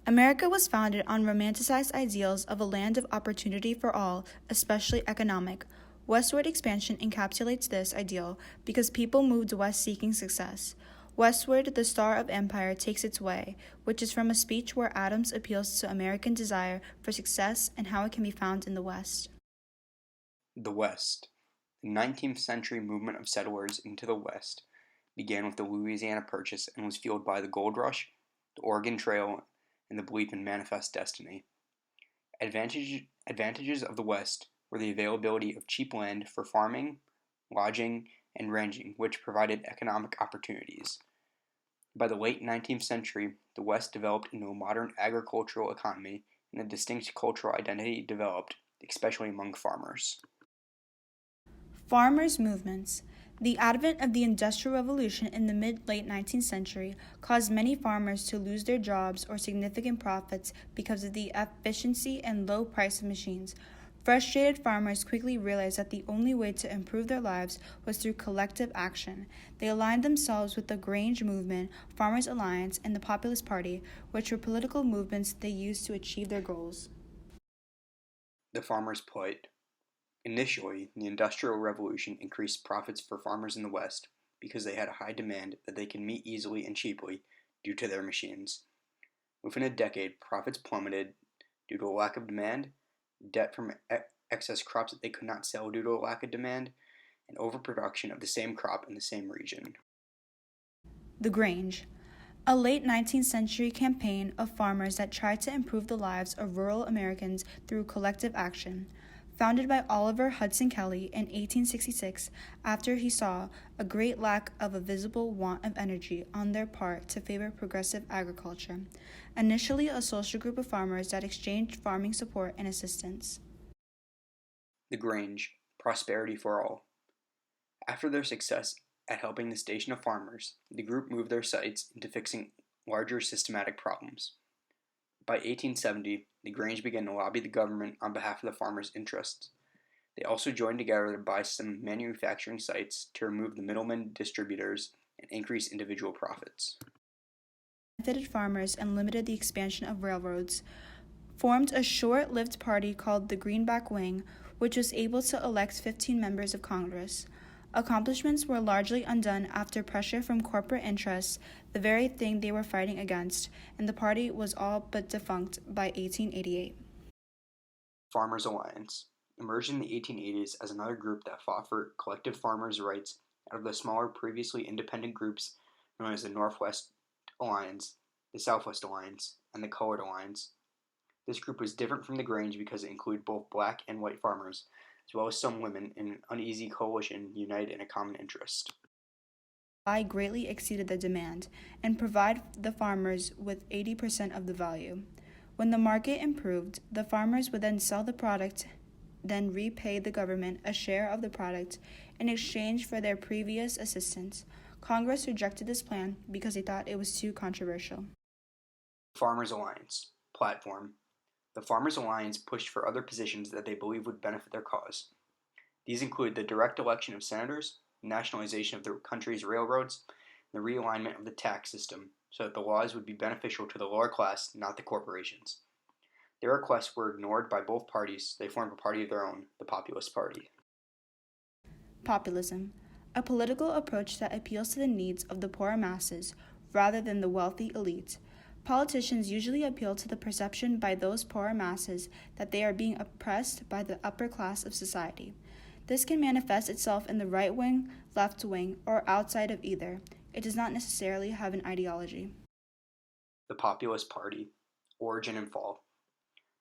America was founded on romanticized ideals of a land of opportunity for all, especially economic. Westward expansion encapsulates this ideal because people moved west seeking success. Westward, the star of empire takes its way, which is from a speech where Adams appeals to American desire for success and how it can be found in the West. The West. The 19th century movement of settlers into the West began with the Louisiana Purchase and was fueled by the gold rush, the Oregon Trail, and the belief in manifest destiny. Advantages of the West were the availability of cheap land for farming, lodging, and ranching, which provided economic opportunities. By the late 19th century, the West developed into a modern agricultural economy, and a distinct cultural identity developed, especially among farmers. Farmers' movements. The advent of the Industrial Revolution in the mid-late 19th century caused many farmers to lose their jobs or significant profits because of the efficiency and low price of machines. Frustrated farmers quickly realized that the only way to improve their lives was through collective action. They aligned themselves with the Grange movement, Farmers' Alliance, and the Populist Party, which were political movements they used to achieve their goals. The farmer's plight. Initially, the Industrial Revolution increased profits for farmers in the West because they had a high demand that they could meet easily and cheaply due to their machines. Within a decade, profits plummeted due to a lack of demand, debt from excess crops that they could not sell due to a lack of demand, and overproduction of the same crop in the same region. The Grange. A late 19th century campaign of farmers that tried to improve the lives of rural Americans through collective action. Founded by Oliver Hudson Kelley in 1866 after he saw a great lack of a visible want of energy on their part to favor progressive agriculture. Initially a social group of farmers that exchanged farming support and assistance. The Grange, prosperity for all. After their success at helping the station of farmers, the group moved their sights into fixing larger systematic problems. By 1870, the Grange began to lobby the government on behalf of the farmers' interests. They also joined together to buy some manufacturing sites to remove the middlemen distributors and increase individual profits. Benefited farmers and limited the expansion of railroads. Formed a short-lived party called the Greenback Wing, which was able to elect 15 members of Congress. Accomplishments were largely undone after pressure from corporate interests, the very thing they were fighting against, and the party was all but defunct by 1888. Farmers' Alliance emerged in the 1880s as another group that fought for collective farmers' rights out of the smaller previously independent groups known as the Northwest Alliance, the Southwest Alliance, and the Colored Alliance. This group was different from the Grange because it included both black and white farmers, as well as some women in an uneasy coalition united in a common interest. Supply greatly exceeded the demand and provide the farmers with 80% of the value. When the market improved, the farmers would then sell the product, then repay the government a share of the product in exchange for their previous assistance. Congress rejected this plan because they thought it was too controversial. Farmers' Alliance platform. The Farmers' Alliance pushed for other positions that they believed would benefit their cause. These include the direct election of senators, nationalization of the country's railroads, and the realignment of the tax system so that the laws would be beneficial to the lower class, not the corporations. Their requests were ignored by both parties. They formed a party of their own, the Populist Party. Populism, a political approach that appeals to the needs of the poor masses rather than the wealthy elite. Politicians usually appeal to the perception by those poorer masses that they are being oppressed by the upper class of society. This can manifest itself in the right wing, left wing, or outside of either. It does not necessarily have an ideology. The Populist Party, origin and fall.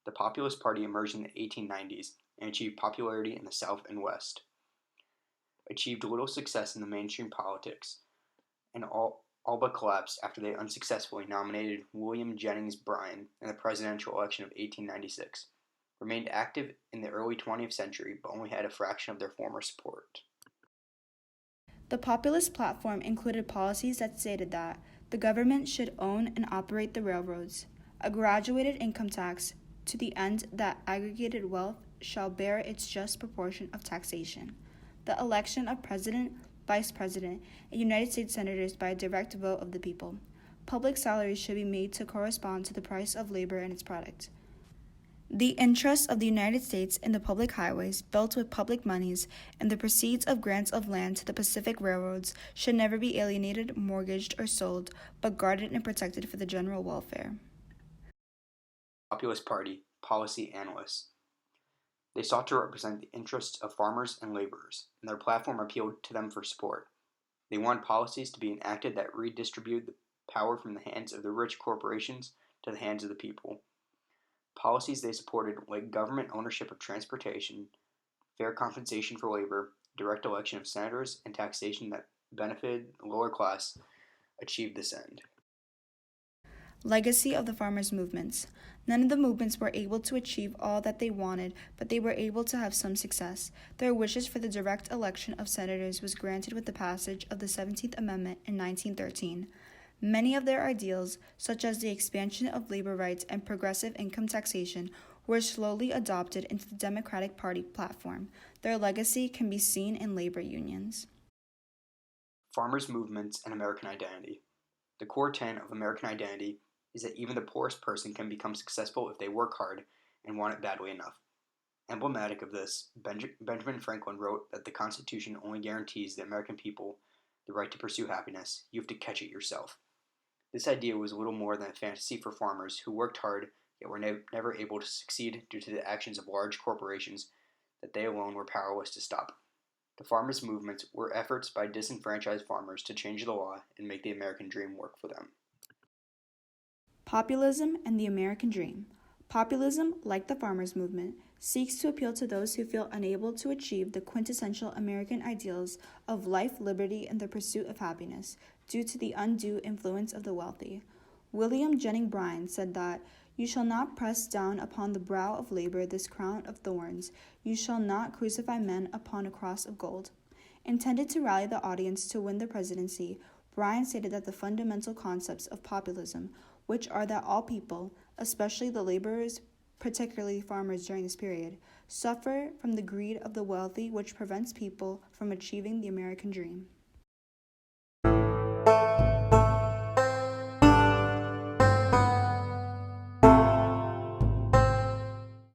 The Populist Party emerged in the 1890s and achieved popularity in the South and West. Achieved little success in the mainstream politics, and all but collapsed after they unsuccessfully nominated William Jennings Bryan in the presidential election of 1896. Remained active in the early 20th century, but only had a fraction of their former support. The populist platform included policies that stated that the government should own and operate the railroads, a graduated income tax, to the end that aggregated wealth shall bear its just proportion of taxation, the election of president, vice president, and United States senators by a direct vote of the people, public salaries should be made to correspond to the price of labor and its product. The interests of the United States in the public highways, built with public monies, and the proceeds of grants of land to the Pacific railroads should never be alienated, mortgaged, or sold, but guarded and protected for the general welfare. Populist Party policy analysts. They sought to represent the interests of farmers and laborers, and their platform appealed to them for support. They wanted policies to be enacted that redistribute the power from the hands of the rich corporations to the hands of the people. Policies they supported, like government ownership of transportation, fair compensation for labor, direct election of senators, and taxation that benefited the lower class, achieved this end. Legacy of the farmers' movements. None of the movements were able to achieve all that they wanted, but they were able to have some success. Their wishes for the direct election of senators was granted with the passage of the 17th Amendment in 1913. Many of their ideals, such as the expansion of labor rights and progressive income taxation, were slowly adopted into the Democratic Party platform. Their legacy can be seen in labor unions. Farmers' movements and American identity. The core tenet of American identity is that even the poorest person can become successful if they work hard and want it badly enough. Emblematic of this, Benjamin Franklin wrote that the Constitution only guarantees the American people the right to pursue happiness. You have to catch it yourself. This idea was little more than a fantasy for farmers who worked hard yet were never able to succeed due to the actions of large corporations that they alone were powerless to stop. The farmers' movements were efforts by disenfranchised farmers to change the law and make the American dream work for them. Populism and the American Dream. Populism, like the farmers' movement, seeks to appeal to those who feel unable to achieve the quintessential American ideals of life, liberty, and the pursuit of happiness due to the undue influence of the wealthy. William Jennings Bryan said that, "You shall not press down upon the brow of labor this crown of thorns. You shall not crucify men upon a cross of gold." Intended to rally the audience to win the presidency, Bryan stated that the fundamental concepts of populism, which are that all people, especially the laborers, particularly farmers during this period, suffer from the greed of the wealthy which prevents people from achieving the American dream.